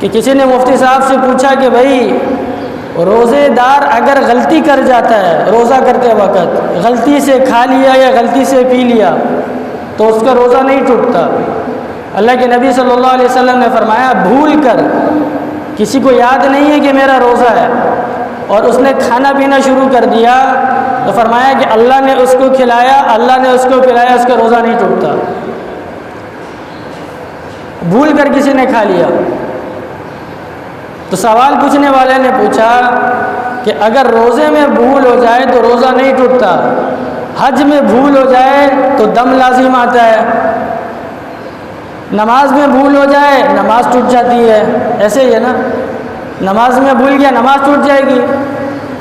کہ کسی نے مفتی صاحب سے پوچھا کہ بھائی روزے دار اگر غلطی کر جاتا ہے روزہ کرتے وقت، غلطی سے کھا لیا یا غلطی سے پی لیا تو اس کا روزہ نہیں ٹوٹتا؟ اللہ کے نبی صلی اللہ علیہ وسلم نے فرمایا بھول کر کسی کو یاد نہیں ہے کہ میرا روزہ ہے اور اس نے کھانا پینا شروع کر دیا تو فرمایا کہ اللہ نے اس کو کھلایا، اللہ نے اس کو پلایا، اس کا روزہ نہیں ٹوٹتا۔ بھول کر کسی نے کھا لیا تو سوال پوچھنے والے نے پوچھا کہ اگر روزے میں بھول ہو جائے تو روزہ نہیں ٹوٹتا، حج میں بھول ہو جائے تو دم لازم آتا ہے، نماز میں بھول ہو جائے نماز ٹوٹ جاتی ہے، ایسے ہی ہے نا؟ نماز میں بھول گیا نماز ٹوٹ جائے گی،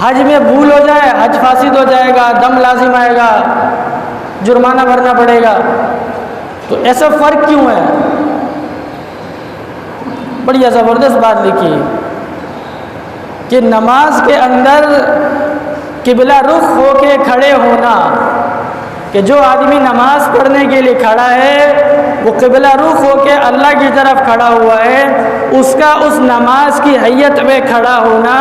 حج میں بھول ہو جائے حج فاسد ہو جائے گا، دم لازم آئے گا، جرمانہ بھرنا پڑے گا۔ تو ایسا فرق کیوں ہے؟ بڑی زبردست بات لکھی کہ نماز کے اندر قبلہ رخ ہو کے کھڑے ہونا، کہ جو آدمی نماز پڑھنے کے لیے کھڑا ہے وہ قبلہ رخ ہو کے اللہ کی طرف کھڑا ہوا ہے، اس کا اس نماز کی حیت میں کھڑا ہونا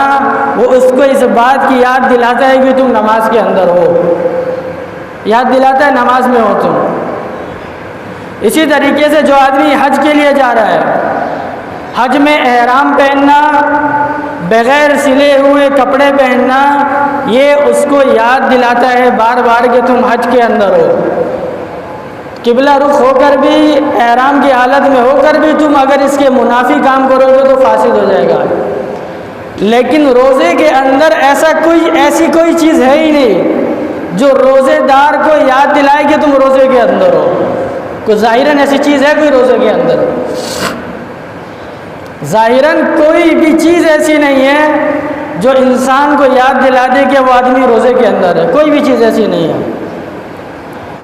وہ اس کو اس بات کی یاد دلاتا ہے کہ تم نماز کے اندر ہو، یاد دلاتا ہے نماز میں ہو تم۔ اسی طریقے سے جو آدمی حج کے لیے جا رہا ہے، حج میں احرام پہننا، بغیر سلے ہوئے کپڑے پہننا، یہ اس کو یاد دلاتا ہے بار بار کہ تم حج کے اندر ہو۔ قبلہ رخ ہو کر بھی، احرام کی حالت میں ہو کر بھی تم اگر اس کے منافی کام کرو گے تو فاسد ہو جائے گا۔ لیکن روزے کے اندر ایسی کوئی چیز ہے ہی نہیں جو روزے دار کو یاد دلائے کہ تم روزے کے اندر ہو۔ کوئی ظاہراً ایسی چیز ہے کوئی روزے کے اندر؟ ظاہراً کوئی بھی چیز ایسی نہیں ہے جو انسان کو یاد دلا دے کہ وہ آدمی روزے کے اندر ہے، کوئی بھی چیز ایسی نہیں ہے۔